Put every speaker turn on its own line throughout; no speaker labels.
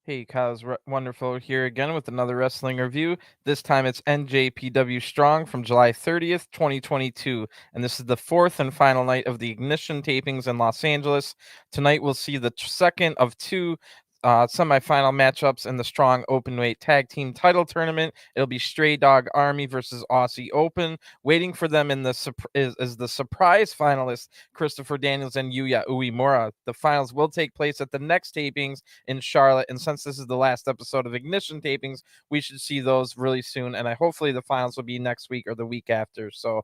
Hey, Kyle's wonderful here again with another wrestling review. This time it's NJPW Strong from July 30th, 2022. And this is the fourth and final night of the Ignition tapings in Los Angeles. Tonight we'll see the second of two semifinal matchups in the Strong Openweight Tag Team Title Tournament. It'll be Stray Dog Army versus Aussie Open. Waiting for them in the is the surprise finalists, Christopher Daniels and Yuya Uemura. The finals will take place at the next tapings in Charlotte. And since this is the last episode of Ignition tapings, we should see those really soon. And hopefully the finals will be next week or the week after. So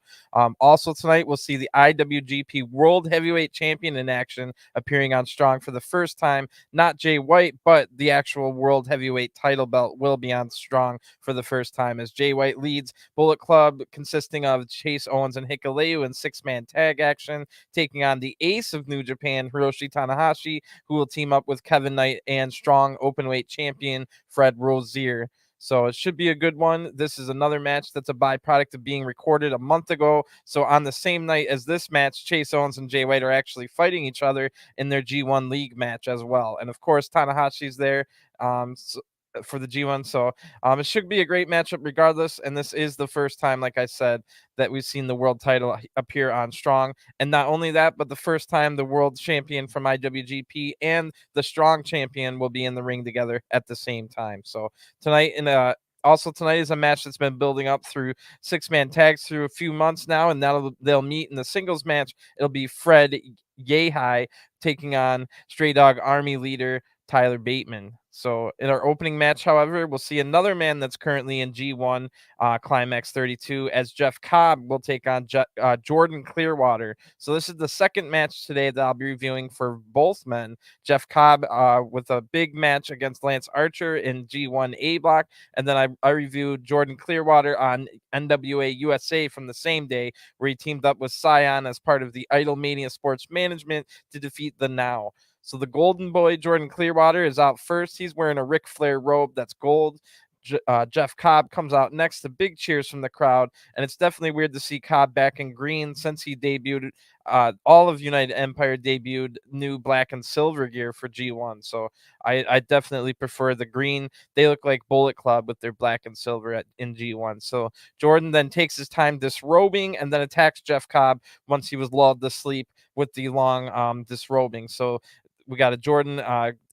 also tonight, we'll see the IWGP World Heavyweight Champion in action, appearing on Strong for the first time. Not Jay White, but the actual World Heavyweight title belt will be on Strong for the first time, as Jay White leads Bullet Club, consisting of Chase Owens and Hikuleo in six-man tag action, taking on the ace of New Japan, Hiroshi Tanahashi, who will team up with Kevin Knight and Strong Openweight champion Fred Rozier. So it should be a good one. This is another match that's a byproduct of being recorded a month ago. So on the same night as this match, Chase Owens and Jay White are actually fighting each other in their G1 League match as well. And of course, Tanahashi's there for the G1. So it should be a great matchup regardless. And this is the first time, like I said, that we've seen the world title appear on Strong. And not only that, but the first time the world champion from IWGP and the Strong champion will be in the ring together at the same time. So tonight tonight is a match that's been building up through six-man tags through a few months now, and they'll meet in the singles match. It'll be Fred Yehi taking on Stray Dog Army leader Tyler Bateman. So in our opening match, however, we'll see another man that's currently in G1 Climax 32, as Jeff Cobb will take on Jordan Clearwater. So this is the second match today that I'll be reviewing for both men. Jeff Cobb with a big match against Lance Archer in G1 A block, and then I reviewed Jordan Clearwater on NWA USA from the same day, where he teamed up with Scion as part of the Idol Mania Sports Management to defeat the Now. So the Golden Boy, Jordan Clearwater, is out first. He's wearing a Ric Flair robe that's gold. Jeff Cobb comes out next to big cheers from the crowd, and it's definitely weird to see Cobb back in green since he debuted. All of United Empire debuted new black and silver gear for G1, so I definitely prefer the green. They look like Bullet Club with their black and silver in G1. So Jordan then takes his time disrobing and then attacks Jeff Cobb once he was lulled to sleep with the long disrobing. So we got a Jordan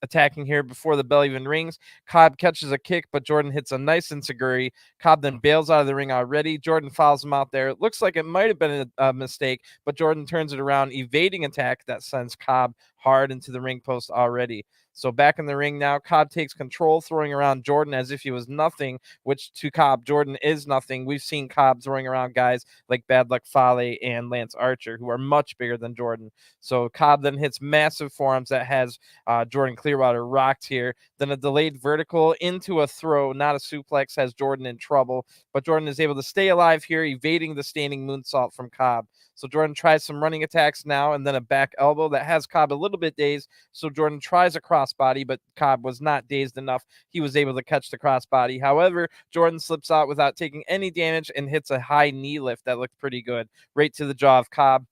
attacking here before the bell even rings. Cobb catches a kick, but Jordan hits a nice enziguri. Cobb then bails out of the ring already. Jordan fouls him out there. It looks like it might have been a mistake, but Jordan turns it around, evading attack that sends Cobb hard into the ring post already. So back in the ring now, Cobb takes control, throwing around Jordan as if he was nothing, which to Cobb, Jordan is nothing. We've seen Cobb throwing around guys like Bad Luck Fale and Lance Archer, who are much bigger than Jordan. So Cobb then hits massive forearms that has Jordan Clearwater rocked here. Then a delayed vertical into a throw, not a suplex, has Jordan in trouble. But Jordan is able to stay alive here, evading the standing moonsault from Cobb. So Jordan tries some running attacks now, and then a back elbow that has Cobb a little bit dazed. So Jordan tries a crossbody, but Cobb was not dazed enough. He was able to catch the crossbody. However, Jordan slips out without taking any damage and hits a high knee lift that looked pretty good, right to the jaw of Cobb.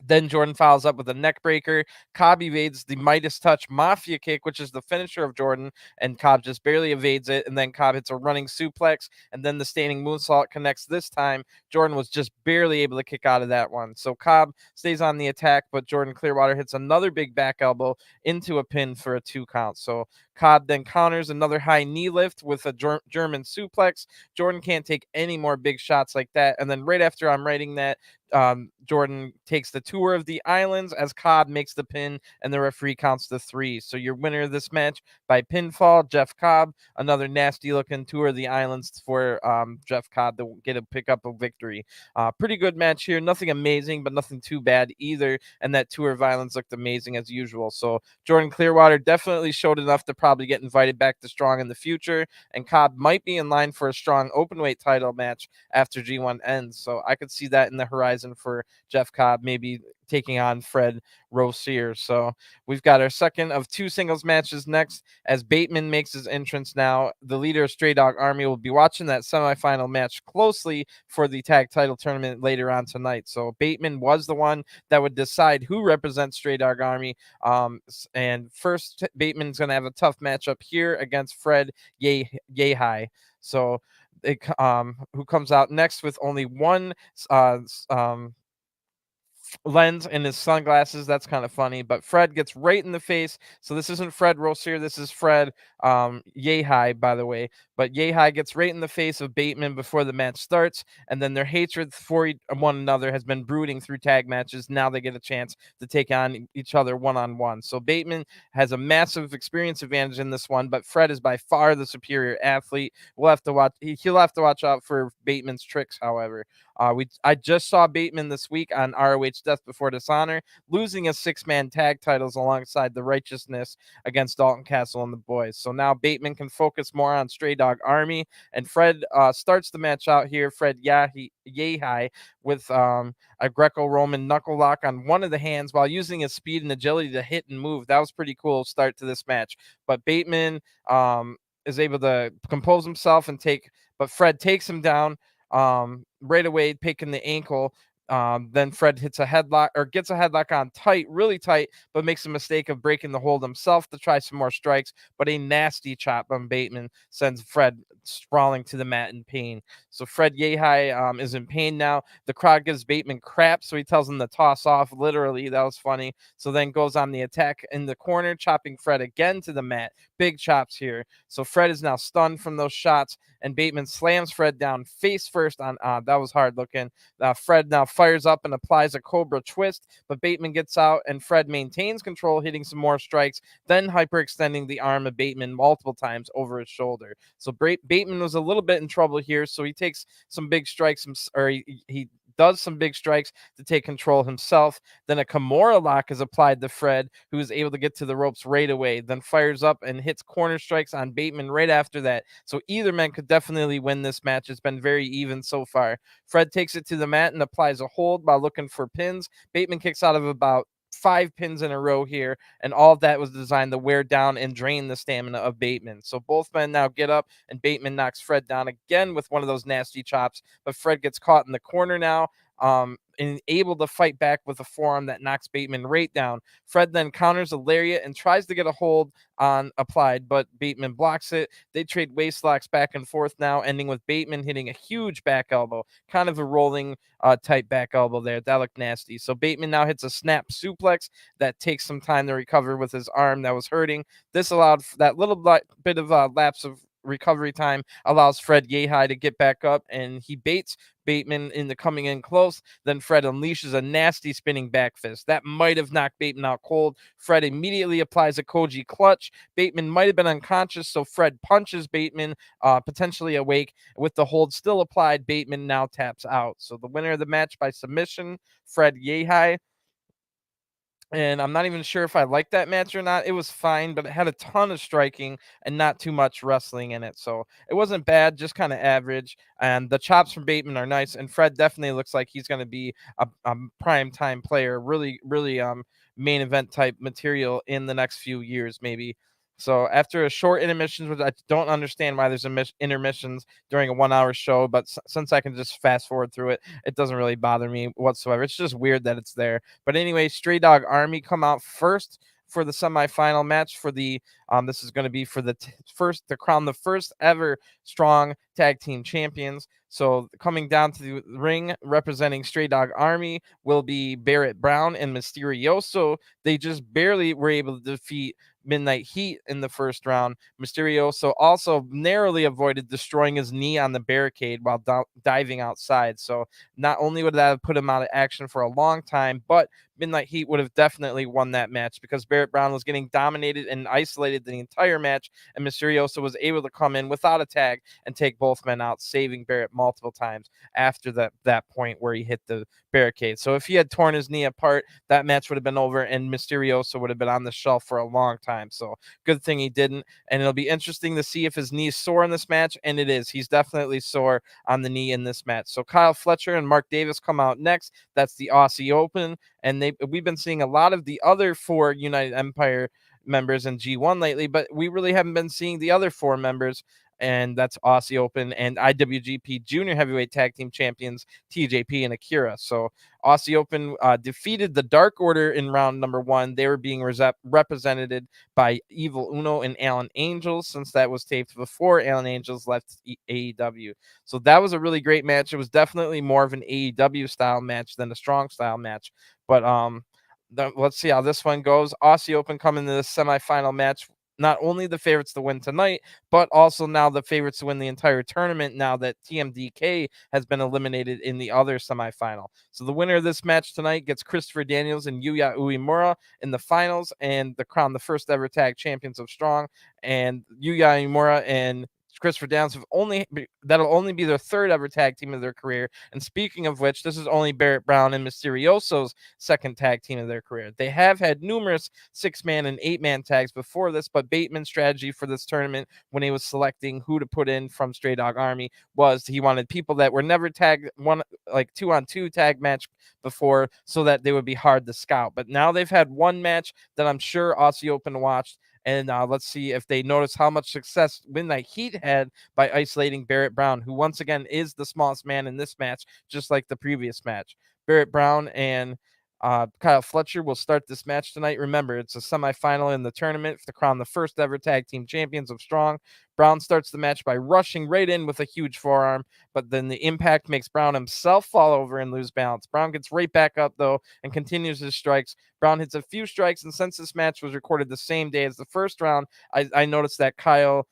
Then Jordan follows up with a neck breaker. Cobb evades the Midas Touch Mafia kick, which is the finisher of Jordan, and Cobb just barely evades it. And then Cobb hits a running suplex, and then the standing moonsault connects this time. Jordan was just barely able to kick out of that one. So Cobb stays on the attack, but Jordan Clearwater hits another big back elbow into a pin for a 2 count. So Cobb then counters another high knee lift with a German suplex. Jordan can't take any more big shots like that. And then right after I'm writing that, Jordan takes the tour of the islands as Cobb makes the pin, and the referee counts to 3. So your winner of this match by pinfall, Jeff Cobb. Another nasty looking tour of the islands for Jeff Cobb to pick up a victory. Pretty good match here. Nothing amazing, but nothing too bad either. And that tour of islands looked amazing as usual. So Jordan Clearwater definitely showed enough to probably get invited back to Strong in the future, and Cobb might be in line for a Strong Openweight title match after G1 ends. So I could see that in the horizon horizon for Jeff Cobb, maybe taking on Fred Rozier. So we've got our second of two singles matches next as Bateman makes his entrance now. The leader of Stray Dog Army will be watching that semifinal match closely for the tag title tournament later on tonight. So Bateman was the one that would decide who represents Stray Dog Army. And first, Bateman's going to have a tough matchup here against Fred Yehi. So who comes out next with only one lens in his sunglasses. That's kind of funny, but Fred gets right in the face. So this isn't Fred Rozier, this is Fred Yehi, by the way. But Yehi gets right in the face of Bateman before the match starts, and then their hatred for one another has been brooding through tag matches. Now they get a chance to take on each other one-on-one. So Bateman has a massive experience advantage in this one, but Fred is by far the superior athlete. We'll have to watch. He'll have to watch out for Bateman's tricks, however. I just saw Bateman this week on ROH Death Before Dishonor, losing his 6-man tag titles alongside the Righteousness against Dalton Castle and the boys. So now Bateman can focus more on Stray Dog Army, and Fred starts the match out here. Fred Yehi with a Greco-Roman knuckle lock on one of the hands while using his speed and agility to hit and move. That was pretty cool start to this match. But Bateman is able to compose himself but Fred takes him down right away, picking the ankle. Then Fred gets a headlock on tight, really tight, but makes a mistake of breaking the hold himself to try some more strikes. But a nasty chop on Bateman sends Fred sprawling to the mat in pain. So Fred Yehi is in pain now. The crowd gives Bateman crap, so he tells him to toss off. Literally, that was funny. So then goes on the attack in the corner, chopping Fred again to the mat. Big chops here. So Fred is now stunned from those shots, and Bateman slams Fred down face first on that was hard looking. Fred now fires up and applies a Cobra twist, but Bateman gets out and Fred maintains control, hitting some more strikes, then hyperextending the arm of Bateman multiple times over his shoulder. So Bateman was a little bit in trouble here, so he takes some big strikes, or he does some big strikes to take control himself. Then a Kimura lock is applied to Fred, who is able to get to the ropes right away, then fires up and hits corner strikes on Bateman right after that. So either man could definitely win this match. It's been very even so far. Fred takes it to the mat and applies a hold while looking for pins. Bateman kicks out of about 5 pins in a row here, and all of that was designed to wear down and drain the stamina of Bateman. So both men now get up, and Bateman knocks Fred down again with one of those nasty chops, but Fred gets caught in the corner now, and able to fight back with a forearm that knocks Bateman right down. Fred then counters a lariat and tries to get a hold on applied, but Bateman blocks it. They trade waist locks back and forth now, ending with Bateman hitting a huge back elbow, kind of a rolling type back elbow there. That looked nasty. So Bateman now hits a snap suplex that takes some time to recover with his arm that was hurting. This allowed that little bit of lapse of recovery time allows Fred Yehi to get back up, and he baits Bateman into coming in close. Then Fred unleashes a nasty spinning back fist. That might have knocked Bateman out cold. Fred immediately applies a Koji clutch. Bateman might have been unconscious, so Fred punches Bateman, potentially awake. With the hold still applied, Bateman now taps out. So the winner of the match by submission, Fred Yehi. And I'm not even sure if I liked that match or not. It was fine, but it had a ton of striking and not too much wrestling in it. So it wasn't bad, just kind of average. And the chops from Bateman are nice. And Fred definitely looks like he's going to be a prime time player, really, really main event type material in the next few years, maybe. So after a short intermission, which I don't understand why there's intermissions during a 1-hour show, but since I can just fast forward through it, it doesn't really bother me whatsoever. It's just weird that it's there. But anyway, Stray Dog Army come out first for the semifinal match for the this is going to be for the first to crown the first ever strong tag team champions. So coming down to the ring representing Stray Dog Army will be Barrett Brown and Misterioso. They just barely were able to defeat Midnight Heat in the first round. Misterioso also narrowly avoided destroying his knee on the barricade while diving outside. So not only would that have put him out of action for a long time, but Midnight Heat would have definitely won that match because Barrett Brown was getting dominated and isolated the entire match, and Misterioso was able to come in without a tag and take both men out, saving Barrett multiple times after that point where he hit the barricade. So if he had torn his knee apart, that match would have been over, and Misterioso would have been on the shelf for a long time. So good thing he didn't. And it'll be interesting to see if his knee's sore in this match, and it is. He's definitely sore on the knee in this match. So Kyle Fletcher and Mark Davis come out next. That's the Aussie Open, and we've been seeing a lot of the other 4 United Empire members in G1 lately, but we really haven't been seeing the other 4 members, and that's Aussie Open and IWGP Junior Heavyweight Tag Team Champions TJP and Akira. So Aussie Open defeated the Dark Order in round number 1. They were being represented by Evil Uno and Alan Angels, since that was taped before Alan Angels left AEW. So that was a really great match. It was definitely more of an AEW style match than a strong style match, but let's see how this one goes. Aussie Open coming to the semifinal match. Not only the favorites to win tonight, but also now the favorites to win the entire tournament now that TMDK has been eliminated in the other semifinal. So the winner of this match tonight gets Christopher Daniels and Yuya Uemura in the finals and the crown the first ever tag champions of Strong. And Yuya Uemura and Christopher Daniels that'll only be their 3rd ever tag team of their career. And speaking of which, this is only Barrett Brown and Misterioso's 2nd tag team of their career. They have had numerous 6-man and 8-man tags before this, but Bateman's strategy for this tournament when he was selecting who to put in from Stray Dog Army was he wanted people that were never tagged 2-on-2 tag match before, so that they would be hard to scout. But now they've had one match that I'm sure Aussie Open watched, and let's see if they notice how much success Midnight Heat had by isolating Barrett Brown, who once again is the smallest man in this match, just like the previous match. Barrett Brown and Kyle Fletcher will start this match tonight. Remember, it's a semifinal in the tournament to crown the first ever tag team champions of Strong. Brown starts the match by rushing right in with a huge forearm, but then the impact makes Brown himself fall over and lose balance. Brown gets right back up, though, and continues his strikes. Brown hits a few strikes, and since this match was recorded the same day as the first round, I noticed that Kyle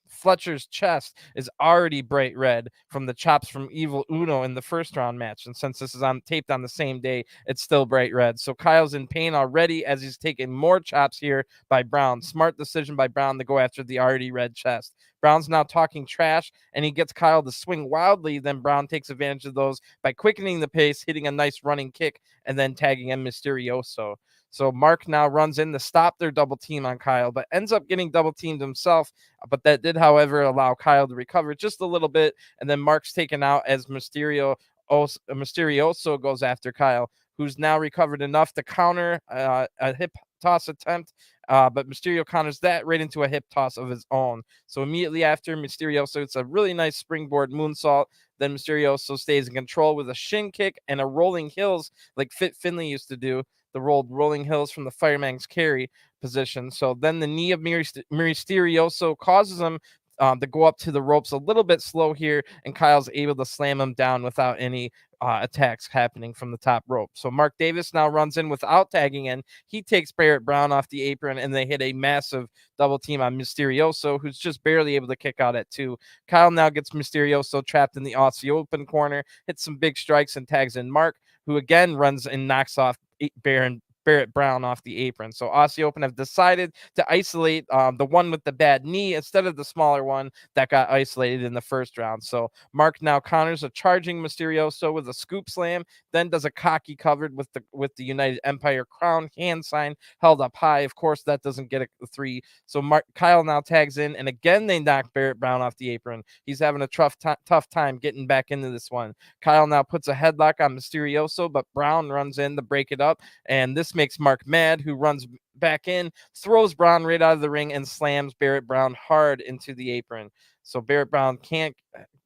Fletcher's chest is already bright red from the chops from Evil Uno in the first round match. And since this is taped on the same day, it's still bright red. So Kyle's in pain already as he's taking more chops here by Brown. Smart decision by Brown to go after the already red chest. Brown's now talking trash, and he gets Kyle to swing wildly. Then Brown takes advantage of those by quickening the pace, hitting a nice running kick, and then tagging in Misterioso. So Mark now runs in to stop their double team on Kyle, but ends up getting double teamed himself. But that did, however, allow Kyle to recover just a little bit. And then Mark's taken out as Misterioso goes after Kyle, who's now recovered enough to counter a hip toss attempt. But Mysterio counters that right into a hip toss of his own. So immediately after, Misterioso, it's a really nice springboard moonsault. Then Misterioso stays in control with a shin kick and a rolling hills like Fit Finley used to do. The rolled rolling hills from the fireman's carry position. So then the knee of Misterioso causes him to go up to the ropes a little bit slow here, and Kyle's able to slam him down without any attacks happening from the top rope. So Mark Davis now runs in without tagging in. He takes Barrett Brown off the apron, and they hit a massive double team on Misterioso, who's just barely able to kick out at 2. Kyle now gets Misterioso trapped in the Aussie Open corner, hits some big strikes, and tags in Mark, who again runs and knocks off Barrett Brown off the apron. So Aussie Open have decided to isolate the one with the bad knee instead of the smaller one that got isolated in the first round. So Mark now counters a charging Misterioso with a scoop slam, then does a cocky covered with the United Empire crown hand sign held up high. Of course, that doesn't get a 3. So Kyle now tags in, and again they knock Barrett Brown off the apron. He's having a tough time getting back into this one. Kyle now puts a headlock on Misterioso, but Brown runs in to break it up, and this makes Mark mad, who runs back in, throws Brown right out of the ring, and slams Barrett Brown hard into the apron. So Barrett Brown can't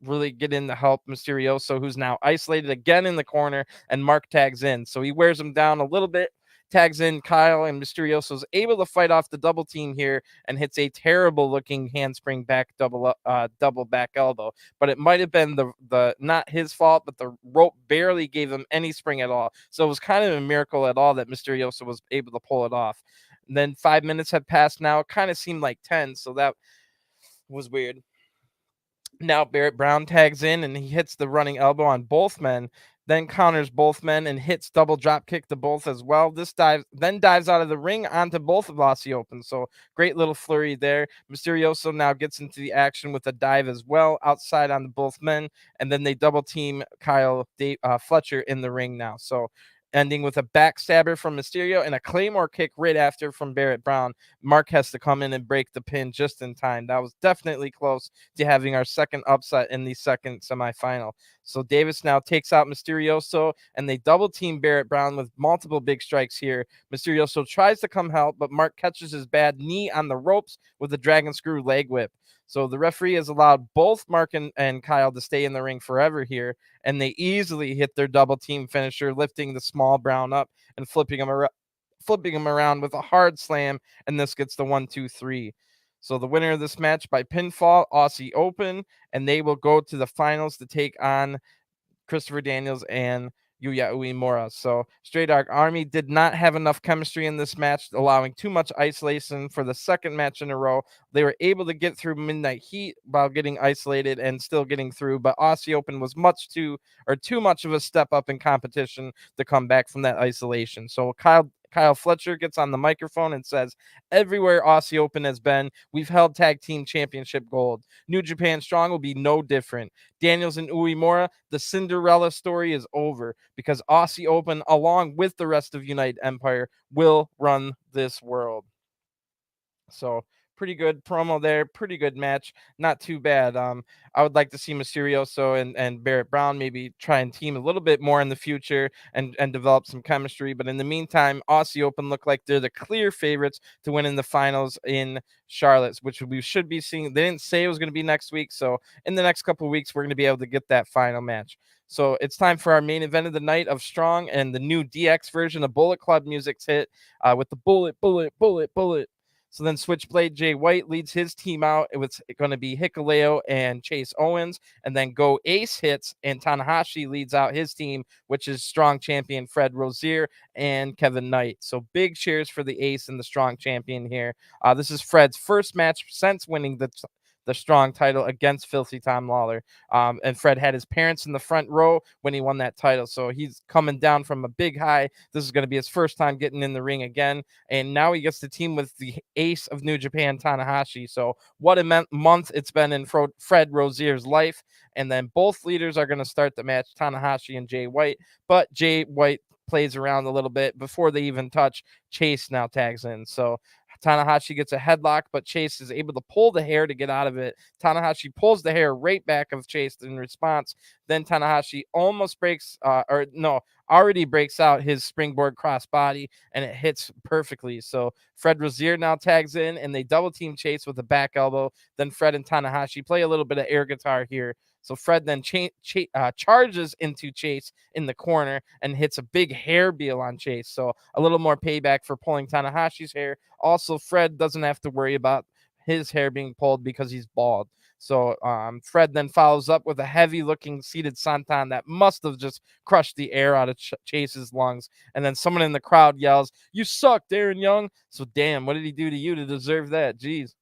really get in to help Misterioso, who's now isolated again in the corner, and Mark tags in. So he wears him down a little bit, tags in Kyle, and Misterioso is able to fight off the double team here and hits a terrible looking handspring back double back elbow. But it might have been the not his fault, but the rope barely gave him any spring at all. So it was kind of a miracle at all that Misterioso was able to pull it off. And then 5 minutes had passed now. It kind of seemed like 10, so that was weird. Now Barrett Brown tags in, and he hits the running elbow on both men. then counters both men and hits double drop kick to both as well. This dives out of the ring onto both of Aussie Open. So great little flurry there. Misterioso now gets into the action with a dive as well outside on both men, and then they double team Fletcher in the ring now. So ending with a backstabber from Mysterio and a Claymore kick right after from Barrett Brown. Mark has to come in and break the pin just in time. That was definitely close to having our second upset in the second semifinal. So Davis now takes out Misterioso, and they double team Barrett Brown with multiple big strikes here. Misterioso tries to come help, but Mark catches his bad knee on the ropes with a dragon screw leg whip. So the referee has allowed both Mark and Kyle to stay in the ring forever here, and they easily hit their double team finisher, lifting the small Brown up and flipping him around with a hard slam, and this gets the 1-2-3. So the winner of this match by pinfall, Aussie Open, and they will go to the finals to take on Christopher Daniels and Yuya Uemura. So Stray Dark Army did not have enough chemistry in this match, allowing too much isolation for the second match in a row. They were able to get through Midnight Heat while getting isolated and still getting through, but Aussie Open was too much of a step up in competition to come back from that isolation. So Kyle Fletcher gets on the microphone and says, everywhere Aussie Open has been, we've held tag team championship gold. New Japan Strong will be no different. Daniels and Uemura, the Cinderella story is over because Aussie Open, along with the rest of United Empire, will run this world. So pretty good promo there, pretty good match, not too bad. I would like to see Misterioso and Barrett Brown maybe try and team a little bit more in the future and develop some chemistry. But in the meantime, Aussie Open look like they're the clear favorites to win in the finals in Charlotte, which we should be seeing. They didn't say it was going to be next week, so in the next couple of weeks, we're going to be able to get that final match. So it's time for our main event of the night of Strong, and the new DX version of Bullet Club music's hit with the bullet, bullet, bullet, bullet. So then Switchblade Jay White leads his team out. It was going to be Hikuleo and Chase Owens. And then Go Ace hits, and Tanahashi leads out his team, which is Strong Champion Fred Rozier and Kevin Knight. So big cheers for the Ace and the Strong Champion here. This is Fred's first match since winning the Strong title against Filthy Tom Lawler. And Fred had his parents in the front row when he won that title. So he's coming down from a big high. This is going to be his first time getting in the ring again. And now he gets to team with the ace of New Japan, Tanahashi. So what a month it's been in Fred Rozier's life. And then both leaders are going to start the match, Tanahashi and Jay White. But Jay White plays around a little bit before they even touch. Chase now tags in. So Tanahashi gets a headlock, but Chase is able to pull the hair to get out of it. Tanahashi pulls the hair right back of Chase in response. Then Tanahashi already breaks out his springboard crossbody, and it hits perfectly. So Fred Rozier now tags in, and they double team Chase with a back elbow. Then Fred and Tanahashi play a little bit of air guitar here. So Fred then charges into Chase in the corner and hits a big hair beal on Chase. So a little more payback for pulling Tanahashi's hair. Also, Fred doesn't have to worry about his hair being pulled because he's bald. So Fred then follows up with a heavy-looking seated senton that must have just crushed the air out of Chase's lungs. And then someone in the crowd yells, "You suck, Darren Young." So damn, what did he do to you to deserve that? Jeez.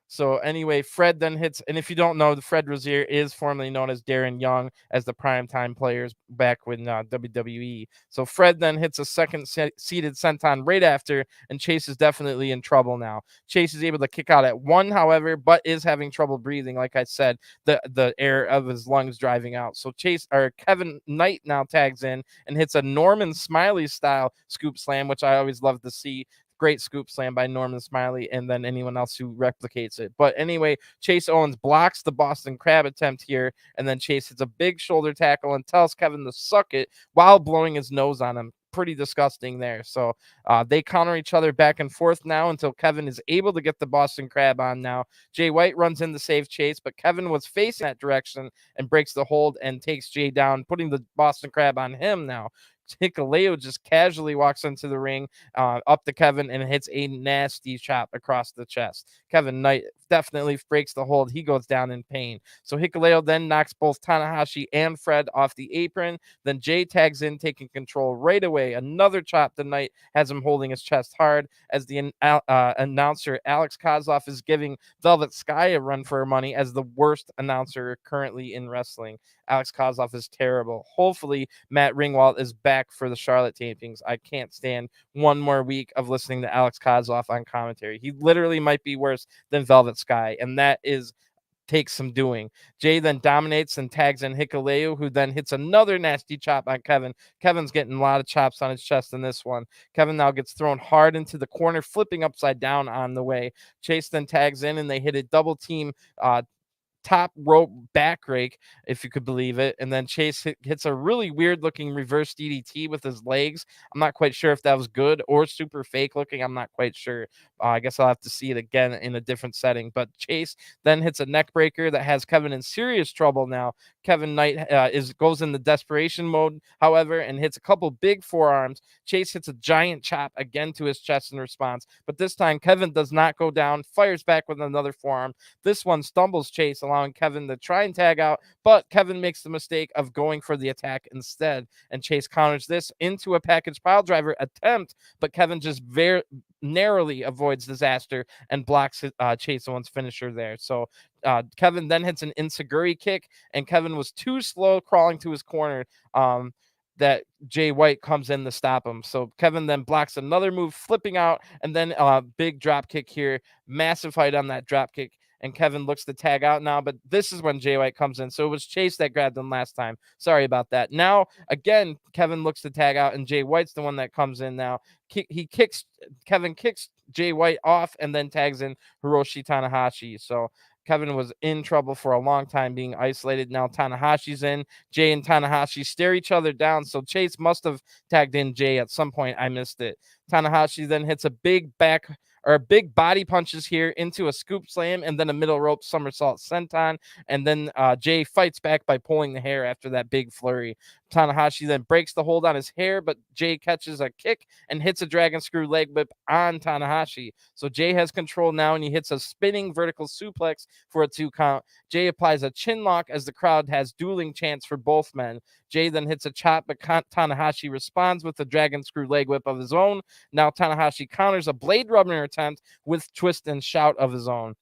So anyway, Fred then hits, and if you don't know, the Fred Rozier is formerly known as Darren Young as the primetime players back with WWE. So Fred then hits a second seated senton right after, and Chase is definitely in trouble now. Chase is able to kick out at one, however, but is having trouble breathing. Like I said, the air of his lungs driving out. So Kevin Knight now tags in and hits a Norman Smiley style scoop slam, which I always love to see. Great scoop slam by Norman Smiley, and then anyone else who replicates it. But anyway, Chase Owens blocks the Boston Crab attempt here, and then Chase hits a big shoulder tackle and tells Kevin to suck it while blowing his nose on him. Pretty disgusting there. So they counter each other back and forth now until Kevin is able to get the Boston Crab on now. Jay White runs in to save Chase, but Kevin was facing that direction and breaks the hold and takes Jay down, putting the Boston Crab on him now. Hikuleo just casually walks into the ring up to Kevin and hits a nasty chop across the chest. Kevin Knight definitely breaks the hold. He goes down in pain. So Hikuleo then knocks both Tanahashi and Fred off the apron. Then Jay tags in, taking control right away. Another chop to Knight has him holding his chest hard as the announcer Alex Koslov is giving Velvet Sky a run for her money as the worst announcer currently in wrestling. Alex Koslov is terrible. Hopefully, Matt Ringwald is back for the Charlotte tapings. I can't stand one more week of listening to Alex Koslov on commentary. He literally might be worse than Velvet Sky, and that takes some doing. Jay then dominates and tags in Hikuleo, who then hits another nasty chop on Kevin. Kevin's getting a lot of chops on his chest in this one. Kevin now gets thrown hard into the corner, flipping upside down on the way. Chase then tags in, and they hit a double team top rope back rake, if you could believe it. And then Chase hits a really weird looking reverse DDT with his legs. I'm not quite sure if that was good or super fake looking. I'm not quite sure. I guess I'll have to see it again in a different setting. But Chase then hits a neck breaker that has Kevin in serious trouble now. Kevin Knight goes in the desperation mode, however, and hits a couple big forearms. Chase hits a giant chop again to his chest in response, but this time Kevin does not go down, fires back with another forearm. This one stumbles Chase, allowing Kevin to try and tag out, but Kevin makes the mistake of going for the attack instead, and Chase counters this into a package pile driver attempt, but Kevin just very narrowly avoids disaster and blocks Chase Owens' finisher there. So Kevin then hits an enziguri kick, and Kevin was too slow crawling to his corner that Jay White comes in to stop him. So Kevin then blocks another move, flipping out, and then a big drop kick here. Massive fight on that drop kick, and Kevin looks to tag out now, but this is when Jay White comes in. So it was Chase that grabbed him last time. Sorry about that. Now, again, Kevin looks to tag out, and Jay White's the one that comes in now. Kevin kicks Jay White off and then tags in Hiroshi Tanahashi. So Kevin was in trouble for a long time, being isolated. Now Tanahashi's in. Jay and Tanahashi stare each other down. So Chase must have tagged in Jay at some point. I missed it. Tanahashi then hits a big body punches here into a scoop slam and then a middle rope somersault senton. And then Jay fights back by pulling the hair after that big flurry. Tanahashi then breaks the hold on his hair, but Jay catches a kick and hits a dragon screw leg whip on Tanahashi. So Jay has control now, and he hits a spinning vertical suplex for a 2 count. Jay applies a chin lock as the crowd has dueling chants for both men. Jay then hits a chop, but Tanahashi responds with a dragon screw leg whip of his own. Now Tanahashi counters a blade runner attempt with twist and shout of his own.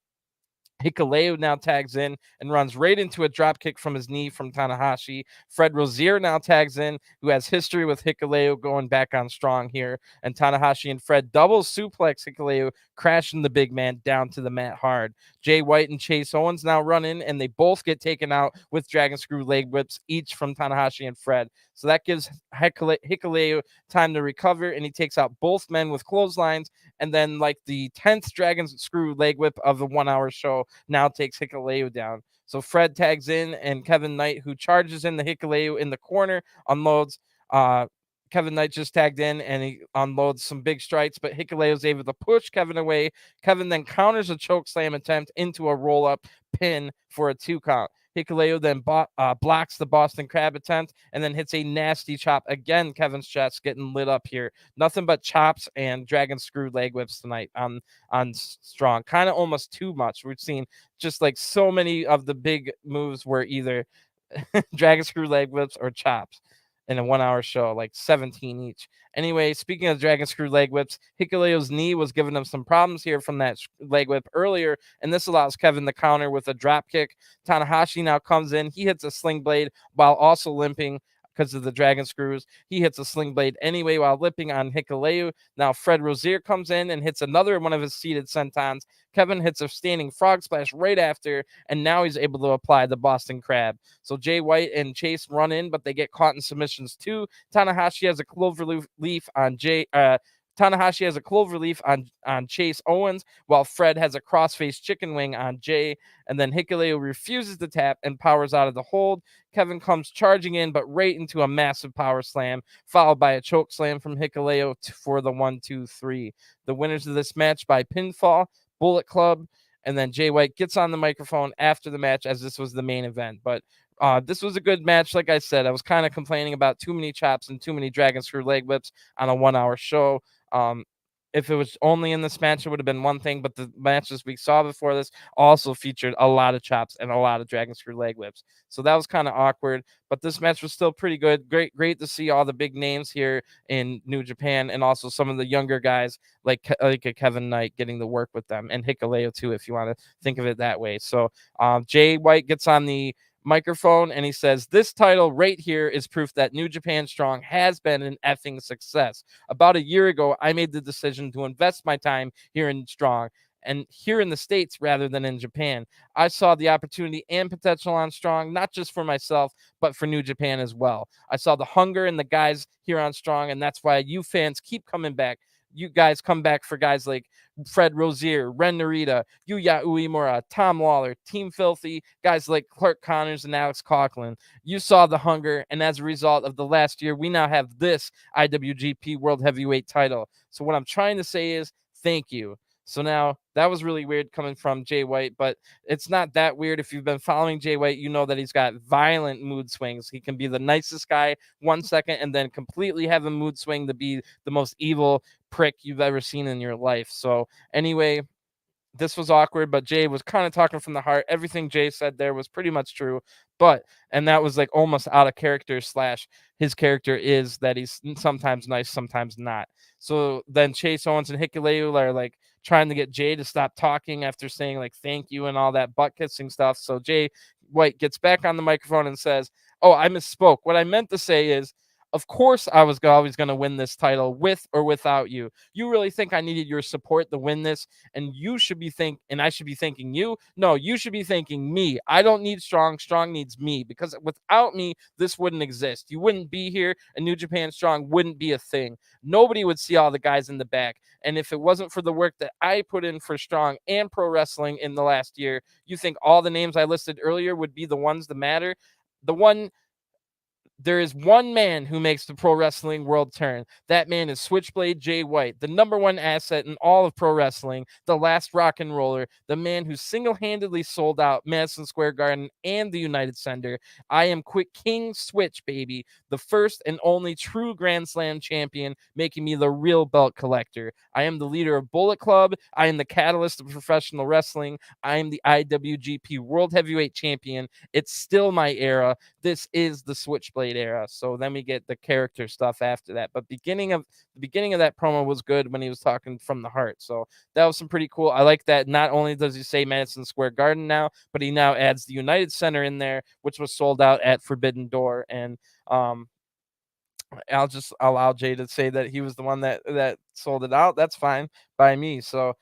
Hikuleo now tags in and runs right into a drop kick from his knee from Tanahashi. Fred Rozier now tags in, who has history with Hikuleo going back on strong here. And Tanahashi and Fred double suplex Hikuleo, crashing the big man down to the mat hard. Jay White and Chase Owens now run in, and they both get taken out with dragon screw leg whips, each from Tanahashi and Fred. So that gives Hikuleo time to recover, and he takes out both men with clotheslines. And then, like the 10th dragon screw leg whip of the 1 hour show, now takes Hikuleo down. So Fred tags in, and Kevin Knight, who charges in the Hikuleo in the corner, unloads. Kevin Knight just tagged in, and he unloads some big strikes, but Hikuleo is able to push Kevin away. Kevin then counters a choke slam attempt into a roll-up pin for a 2 count. Hikuleo then blocks the Boston Crab attempt and then hits a nasty chop. Again, Kevin's chest getting lit up here. Nothing but chops and dragon screw leg whips tonight on Strong. Kind of almost too much. We've seen just like so many of the big moves were either dragon screw leg whips or chops in a 1 hour show, like 17 each. Anyway, speaking of dragon screw leg whips, Hikuleo's knee was giving him some problems here from that leg whip earlier, and this allows Kevin to counter with a drop kick. Tanahashi now comes in. He hits a sling blade while also limping because of the dragon screws. He hits a sling blade anyway while limping on Hikuleo. Now Fred Rozier comes in and hits another one of his seated sentons. Kevin hits a standing frog splash right after, and now he's able to apply the Boston Crab. So Jay White and Chase run in, but they get caught in submissions too. Tanahashi has a clover leaf on Tanahashi has a clover leaf on Chase Owens, while Fred has a crossface chicken wing on Jay. And then Hikuleo refuses to tap and powers out of the hold. Kevin comes charging in, but right into a massive power slam, followed by a choke slam from Hikuleo for the 1-2-3. The winners of this match by pinfall, Bullet Club, and then Jay White gets on the microphone after the match, as this was the main event. But this was a good match. Like I said, I was kind of complaining about too many chops and too many dragon screw leg whips on a 1 hour show. If it was only in this match, it would have been one thing, but the matches we saw before this also featured a lot of chops and a lot of dragon screw leg whips. So that was kind of awkward, but this match was still pretty good. Great to see all the big names here in New Japan, and also some of the younger guys like a Kevin Knight getting to work with them, and Hikuleo too, if you want to think of it that way. So Jay White gets on the microphone, and he says, "This title right here is proof that New Japan Strong has been an effing success. About a year ago, I made the decision to invest my time here in Strong and here in the States rather than in Japan. I saw the opportunity and potential on Strong, not just for myself, but for New Japan as well. I saw the hunger in the guys here on Strong, and that's why you fans keep coming back. You guys come back for guys like Fred Rozier, Ren Narita, Yuya Uemura, Tom Lawler, Team Filthy, guys like Clark Connors and Alex Coughlin. You saw the hunger, and as a result of the last year, we now have this IWGP World Heavyweight title. So what I'm trying to say is thank you." So now that was really weird coming from Jay White, but it's not that weird. If you've been following Jay White, you know that he's got violent mood swings. He can be the nicest guy 1 second and then completely have a mood swing to be the most evil prick you've ever seen in your life. So anyway, this was awkward, but Jay was kind of talking from the heart. Everything Jay said there was pretty much true, and that was like almost out of character slash his character is that he's sometimes nice, sometimes not. So then Chase Owens and Hikuleo are like trying to get Jay to stop talking after saying like thank you and all that butt kissing stuff. So Jay White gets back on the microphone and says, "Oh, I misspoke. What I meant to say is, of course, I was always going to win this title with or without you. You really think I needed your support to win this? And you should be and I should be thanking you? No, you should be thanking me. I don't need Strong. Strong needs me, because without me, this wouldn't exist. You wouldn't be here, and New Japan Strong wouldn't be a thing. Nobody would see all the guys in the back. And if it wasn't for the work that I put in for Strong and pro wrestling in the last year, you think all the names I listed earlier would be the ones that matter? There is one man who makes the pro wrestling world turn. That man is Switchblade Jay White, the number one asset in all of pro wrestling, the last rock and roller, the man who single-handedly sold out Madison Square Garden and the United Center. I am Quick King Switch, baby, the first and only true Grand Slam champion, making me the real belt collector. I am the leader of Bullet Club. I am the catalyst of professional wrestling. I am the IWGP World Heavyweight Champion. It's still my era. This is the Switchblade era. So then we get the character stuff after that. But the beginning of that promo was good when he was talking from the heart. So that was some pretty cool. I like that not only does he say Madison Square Garden now, but he now adds the United Center in there, which was sold out at Forbidden Door. And I'll just allow Jay to say that he was the one that sold it out. That's fine by me. So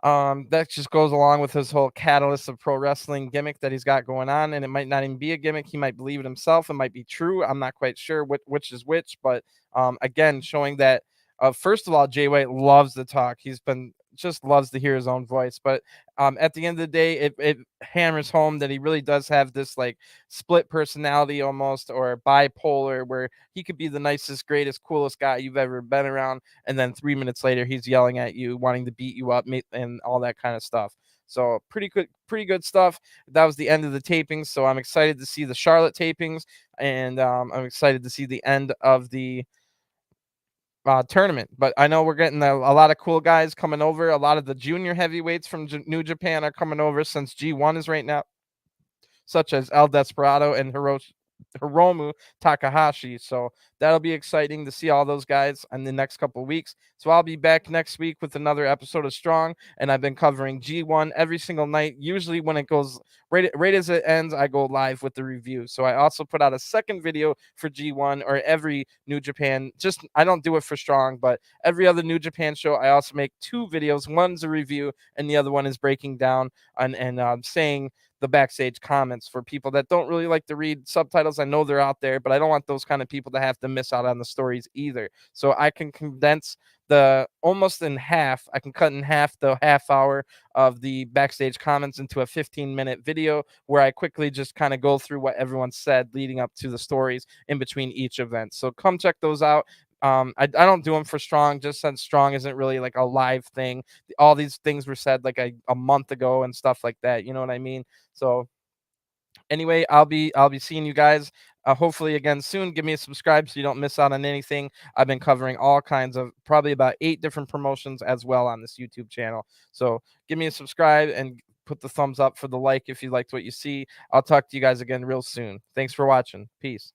that just goes along with his whole catalyst of pro wrestling gimmick that he's got going on. And it might not even be a gimmick. He might believe it himself. It might be true. I'm not quite sure which is which, but again, showing that first of all, Jay White loves to talk. Just loves to hear his own voice. But at the end of the day, it hammers home that he really does have this like split personality almost, or bipolar, where he could be the nicest, greatest, coolest guy you've ever been around, and then 3 minutes later he's yelling at you, wanting to beat you up, and all that kind of stuff. So pretty good stuff. That was the end of the tapings. So I'm excited to see the Charlotte tapings, and I'm excited to see the end of the tournament. But I know we're getting a lot of cool guys coming over. A lot of the junior heavyweights from New Japan are coming over, since G1 is right now, such as El Desperado and Hiromu Takahashi. So that'll be exciting to see all those guys in the next couple of weeks. So I'll be back next week with another episode of Strong, and I've been covering G1 every single night. Usually when it goes right as it ends, I go live with the review. So I also put out a second video for G1, or every New Japan. I don't do it for Strong, but every other New Japan show, I also make two videos. One's a review, and the other one is breaking down and saying the backstage comments for people that don't really like to read subtitles. I know they're out there, but I don't want those kind of people to have to miss out on the stories either. So I can condense almost in half. I can cut in half the half hour of the backstage comments into a 15-minute video, where I quickly just kind of go through what everyone said leading up to the stories in between each event. So come check those out. I don't do them for Strong, just since Strong isn't really like a live thing. All these things were said like a month ago and stuff like that. You know what I mean? So anyway, I'll be seeing you guys hopefully again soon. Give me a subscribe so you don't miss out on anything. I've been covering all kinds of probably about 8 different promotions as well on this YouTube channel. So give me a subscribe and put the thumbs up for the like if you liked what you see. I'll talk to you guys again real soon. Thanks for watching. Peace.